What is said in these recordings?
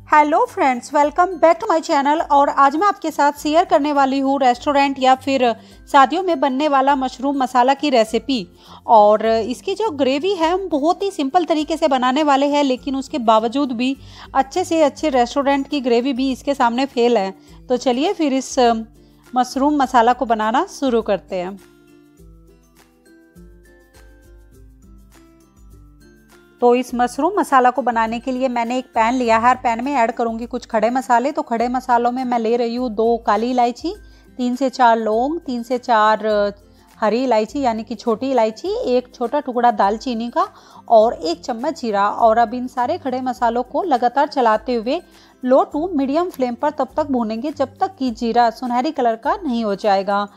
Hello friends, welcome back to my channel. और आज मैं आपके साथ शेयर करने वाली हूँ रेस्टोरेंट या फिर शादियों में बनने वाला मशरूम मसाला की रेसिपी। और इसकी जो ग्रेवी है हम बहुत ही सिंपल तरीके से बनाने वाले हैं, लेकिन उसके बावजूद भी अच्छे से अच्छे रेस्टोरेंट की ग्रेवी भी इसके सामने फेल है। तो चलिए फिर इस मशरूम मसाला को बनाना शुरू करते हैं। तो इस मशरूम मसाला को बनाने के लिए मैंने एक पैन लिया है और पैन में ऐड करूंगी कुछ खड़े मसाले। तो खड़े मसालों में मैं ले रही हूँ 2 काली इलायची, 3 से 4 लौंग, 3 से 4 हरी इलायची यानी कि छोटी इलायची, एक छोटा टुकड़ा दालचीनी का और 1 चम्मच जीरा। और अब इन सारे खड़े मसालों को लगातार चलाते हुए लो टू मीडियम फ्लेम पर तब तक भूनेंगे जब तक कि जीरा सुनहरी कलर का नहीं हो जाएगा।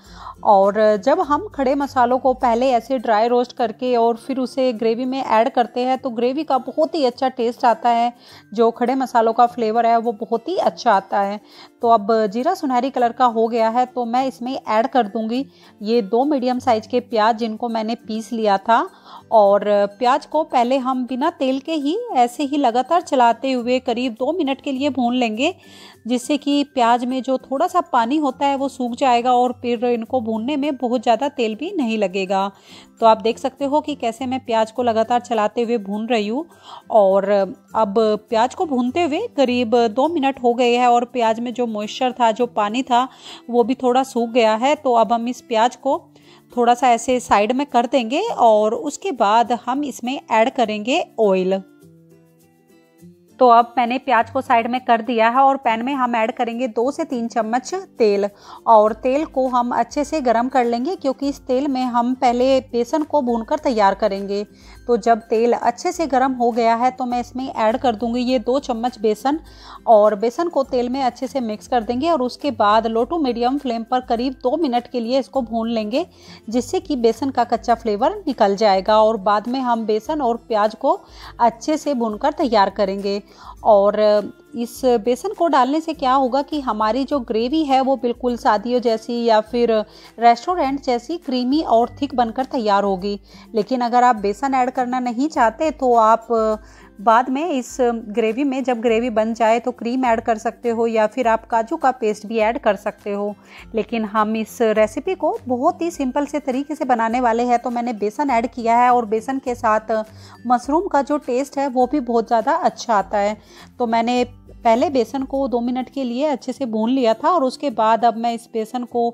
और जब हम खड़े मसालों को पहले ऐसे ड्राई रोस्ट करके और फिर उसे ग्रेवी में ऐड करते हैं तो ग्रेवी का बहुत ही अच्छा टेस्ट आता है। जो खड़े मसालों का फ्लेवर है वो बहुत ही अच्छा आता है। तो अब जीरा सुनहरी कलर का हो गया है तो मैं इसमें ऐड कर दूंगी ये 2 मीडियम साइज के प्याज जिनको मैंने पीस लिया था। और प्याज को पहले हम बिना तेल के ही ऐसे ही लगातार चलाते हुए करीब 2 मिनट के लिए भून लेंगे, जिससे कि प्याज में जो थोड़ा सा पानी होता है वो सूख जाएगा और फिर इनको भूनने में बहुत ज़्यादा तेल भी नहीं लगेगा। तो आप देख सकते हो कि कैसे मैं प्याज को लगातार चलाते हुए भून रही हूँ। और अब प्याज को भूनते हुए करीब 2 मिनट हो गए हैं और प्याज में जो मॉइस्चर था, जो पानी था, वो भी थोड़ा सूख गया है। तो अब हम इस प्याज को थोड़ा सा ऐसे साइड में कर देंगे और उसके बाद हम इसमें ऐड करेंगे ऑयल। तो अब मैंने प्याज को साइड में कर दिया है और पैन में हम ऐड करेंगे 2 से 3 चम्मच तेल। और तेल को हम अच्छे से गरम कर लेंगे क्योंकि इस तेल में हम पहले बेसन को भूनकर तैयार करेंगे। तो जब तेल अच्छे से गरम हो गया है तो मैं इसमें ऐड कर दूंगी ये 2 चम्मच बेसन। और बेसन को तेल में अच्छे से मिक्स कर देंगे और उसके बाद लो टू मीडियम फ्लेम पर करीब 2 मिनट के लिए इसको भून लेंगे, जिससे कि बेसन का कच्चा फ्लेवर निकल जाएगा। और बाद में हम बेसन और प्याज को अच्छे से भूनकर तैयार करेंगे। और इस बेसन को डालने से क्या होगा कि हमारी जो ग्रेवी है वो बिल्कुल शादियों जैसी या फिर रेस्टोरेंट जैसी क्रीमी और थिक बनकर तैयार होगी। लेकिन अगर आप बेसन ऐड करना नहीं चाहते तो आप बाद में इस ग्रेवी में जब ग्रेवी बन जाए तो क्रीम ऐड कर सकते हो या फिर आप काजू का पेस्ट भी ऐड कर सकते हो। लेकिन हम इस रेसिपी को बहुत ही सिंपल से तरीके से बनाने वाले हैं तो मैंने बेसन ऐड किया है और बेसन के साथ मशरूम का जो टेस्ट है वो भी बहुत ज़्यादा अच्छा आता है। तो मैंने पहले बेसन को 2 मिनट के लिए अच्छे से भून लिया था और उसके बाद अब मैं इस बेसन को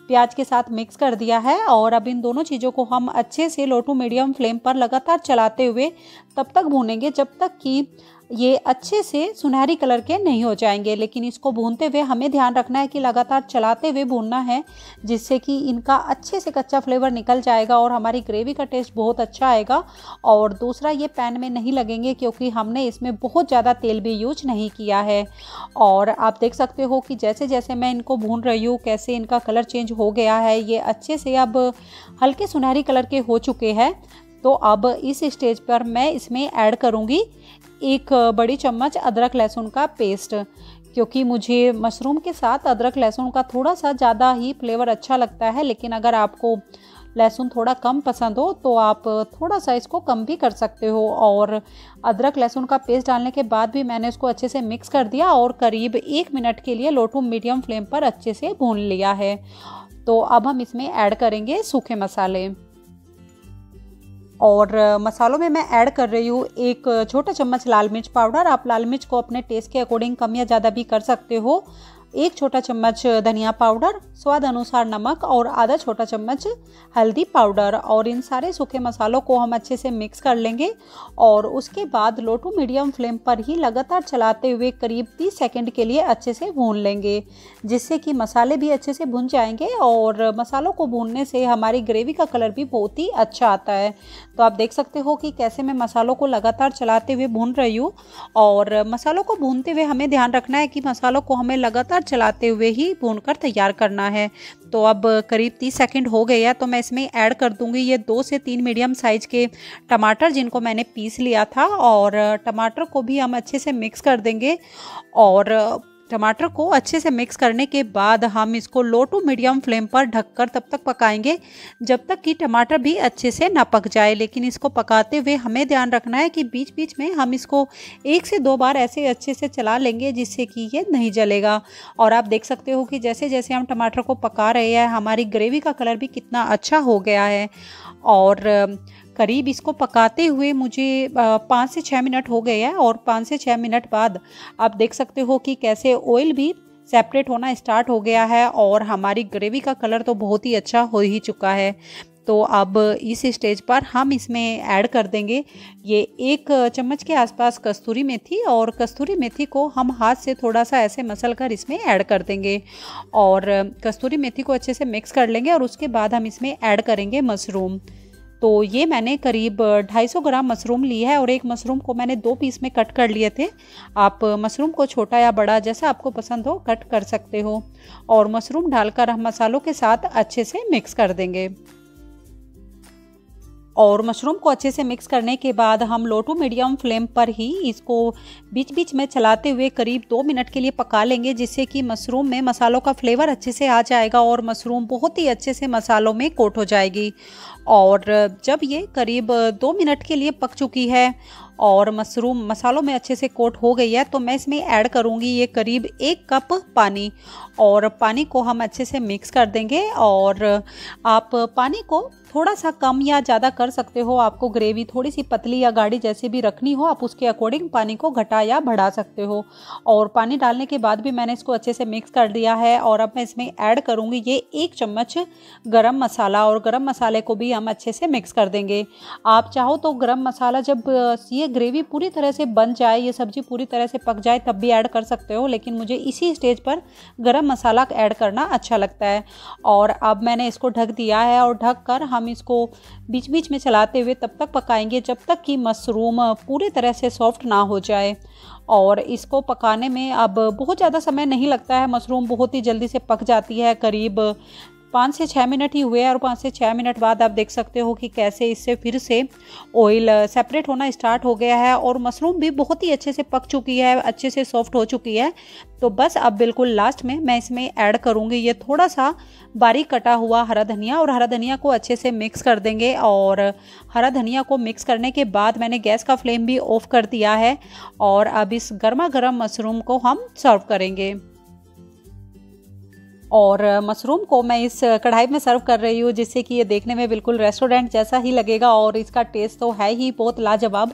प्याज के साथ मिक्स कर दिया है। और अब इन दोनों चीज़ों को हम अच्छे से लो टू मीडियम फ्लेम पर लगातार चलाते हुए तब तक भूनेंगे जब तक कि ये अच्छे से सुनहरी कलर के नहीं हो जाएंगे। लेकिन इसको भूनते हुए हमें ध्यान रखना है कि लगातार चलाते हुए भूनना है, जिससे कि इनका अच्छे से कच्चा फ्लेवर निकल जाएगा और हमारी ग्रेवी का टेस्ट बहुत अच्छा आएगा। और दूसरा, ये पैन में नहीं लगेंगे क्योंकि हमने इसमें बहुत ज़्यादा तेल भी यूज नहीं किया है। और आप देख सकते हो कि जैसे जैसे मैं इनको भून रही हूँ कैसे इनका कलर चेंज हो गया है। ये अच्छे से अब हल्के सुनहरी कलर के हो चुके हैं। तो अब इस स्टेज पर मैं इसमें ऐड करूँगी 1 बड़ी चम्मच अदरक लहसुन का पेस्ट, क्योंकि मुझे मशरूम के साथ अदरक लहसुन का थोड़ा सा ज़्यादा ही फ्लेवर अच्छा लगता है। लेकिन अगर आपको लहसुन थोड़ा कम पसंद हो तो आप थोड़ा सा इसको कम भी कर सकते हो। और अदरक लहसुन का पेस्ट डालने के बाद भी मैंने इसको अच्छे से मिक्स कर दिया और करीब 1 मिनट के लिए लो टू मीडियम फ्लेम पर अच्छे से भून लिया है। तो अब हम इसमें ऐड करेंगे सूखे मसाले। और मसालों में मैं ऐड कर रही हूँ 1 छोटा चम्मच लाल मिर्च पाउडर। आप लाल मिर्च को अपने टेस्ट के अकॉर्डिंग कम या ज़्यादा भी कर सकते हो। 1 छोटा चम्मच धनिया पाउडर, स्वाद अनुसार नमक और आधा छोटा चम्मच हल्दी पाउडर। और इन सारे सूखे मसालों को हम अच्छे से मिक्स कर लेंगे और उसके बाद लो टू मीडियम फ्लेम पर ही लगातार चलाते हुए करीब 30 सेकंड के लिए अच्छे से भून लेंगे, जिससे कि मसाले भी अच्छे से भुन जाएंगे। और मसालों को भूनने से हमारी ग्रेवी का कलर भी बहुत ही अच्छा आता है। तो आप देख सकते हो कि कैसे मैं मसालों को लगातार चलाते हुए भून रही हूँ। और मसालों को भूनते हुए हमें ध्यान रखना है कि मसालों को हमें लगातार चलाते हुए ही भूनकर तैयार करना है। तो अब करीब 30 सेकंड हो गए हैं तो मैं इसमें ऐड कर दूंगी ये 2 से 3 मीडियम साइज के टमाटर जिनको मैंने पीस लिया था। और टमाटर को भी हम अच्छे से मिक्स कर देंगे और टमाटर को अच्छे से मिक्स करने के बाद हम इसको लो टू मीडियम फ्लेम पर ढककर तब तक पकाएंगे जब तक कि टमाटर भी अच्छे से ना पक जाए। लेकिन इसको पकाते हुए हमें ध्यान रखना है कि बीच बीच में हम इसको 1 से 2 बार ऐसे अच्छे से चला लेंगे जिससे कि ये नहीं जलेगा। और आप देख सकते हो कि जैसे जैसे हम टमाटर को पका रहे हैं हमारी ग्रेवी का कलर भी कितना अच्छा हो गया है। और करीब इसको पकाते हुए मुझे 5 से 6 मिनट हो गए हैं। और 5 से 6 मिनट बाद आप देख सकते हो कि कैसे ऑयल भी सेपरेट होना स्टार्ट हो गया है और हमारी ग्रेवी का कलर तो बहुत ही अच्छा हो ही चुका है। तो अब इस स्टेज पर हम इसमें ऐड कर देंगे ये 1 चम्मच के आसपास कस्तूरी मेथी। और कस्तूरी मेथी को हम हाथ से थोड़ा सा ऐसे मसल कर इसमें ऐड कर देंगे और कस्तूरी मेथी को अच्छे से मिक्स कर लेंगे। और उसके बाद हम इसमें ऐड करेंगे मशरूम। तो ये मैंने करीब 250 ग्राम मशरूम ली है और एक मशरूम को मैंने 2 पीस में कट कर लिए थे। आप मशरूम को छोटा या बड़ा जैसा आपको पसंद हो कट कर सकते हो। और मशरूम डालकर हम मसालों के साथ अच्छे से मिक्स कर देंगे। और मशरूम को अच्छे से मिक्स करने के बाद हम लो टू मीडियम फ्लेम पर ही इसको बीच बीच में चलाते हुए करीब 2 मिनट के लिए पका लेंगे जिससे कि मशरूम में मसालों का फ्लेवर अच्छे से आ जाएगा और मशरूम बहुत ही अच्छे से मसालों में कोट हो जाएगी। और जब ये करीब 2 मिनट के लिए पक चुकी है और मशरूम मसालों में अच्छे से कोट हो गई है तो मैं इसमें ऐड करूँगी ये करीब 1 कप पानी। और पानी को हम अच्छे से मिक्स कर देंगे। और आप पानी को थोड़ा सा कम या ज़्यादा कर सकते हो। आपको ग्रेवी थोड़ी सी पतली या गाढ़ी जैसी भी रखनी हो आप उसके अकॉर्डिंग पानी को घटा या बढ़ा सकते हो। और पानी डालने के बाद भी मैंने इसको अच्छे से मिक्स कर दिया है। और अब मैं इसमें ऐड करूँगी ये 1 चम्मच गरम मसाला। और गरम मसाले को भी हम अच्छे से मिक्स कर देंगे। आप चाहो तो गरम मसाला जब ये ग्रेवी पूरी तरह से बन जाए, ये सब्ज़ी पूरी तरह से पक जाए तब भी ऐड कर सकते हो, लेकिन मुझे इसी स्टेज पर गरम मसाला ऐड करना अच्छा लगता है। और अब मैंने इसको ढक दिया है और ढक कर हम इसको बीच बीच में चलाते हुए तब तक पकाएंगे जब तक कि मशरूम पूरी तरह से सॉफ्ट ना हो जाए। और इसको पकाने में अब बहुत ज़्यादा समय नहीं लगता है, मशरूम बहुत ही जल्दी से पक जाती है। करीब 5 से 6 मिनट ही हुए और 5 से 6 मिनट बाद आप देख सकते हो कि कैसे इससे फिर से ऑयल सेपरेट होना स्टार्ट हो गया है और मशरूम भी बहुत ही अच्छे से पक चुकी है, अच्छे से सॉफ्ट हो चुकी है। तो बस अब बिल्कुल लास्ट में मैं इसमें ऐड करूँगी ये थोड़ा सा बारीक कटा हुआ हरा धनिया। और हरा धनिया को अच्छे से मिक्स कर देंगे। और हरा धनिया को मिक्स करने के बाद मैंने गैस का फ्लेम भी ऑफ कर दिया है। और अब इस गर्मा गर्म मशरूम को हम सर्व करेंगे। और मशरूम को मैं इस कढ़ाई में सर्व कर रही हूँ जिससे कि ये देखने में बिल्कुल रेस्टोरेंट जैसा ही लगेगा और इसका टेस्ट तो है ही बहुत लाजवाब।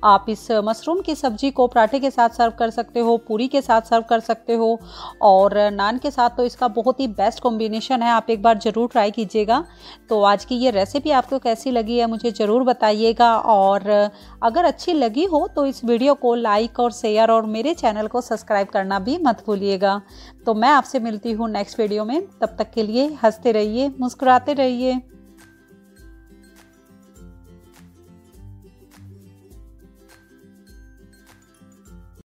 आप इस मशरूम की सब्ज़ी को पराठे के साथ सर्व कर सकते हो, पूरी के साथ सर्व कर सकते हो और नान के साथ। तो इसका बहुत ही बेस्ट कॉम्बिनेशन है, आप एक बार ज़रूर ट्राई कीजिएगा। तो आज की ये रेसिपी आपको कैसी लगी है मुझे ज़रूर बताइएगा। और अगर अच्छी लगी हो तो इस वीडियो को लाइक और शेयर और मेरे चैनल को सब्सक्राइब करना भी मत भूलिएगा। तो मैं आपसे मिलती हूँ नेक्स्ट वीडियो में। तब तक के लिए हंसते रहिए, मुस्कुराते रहिए।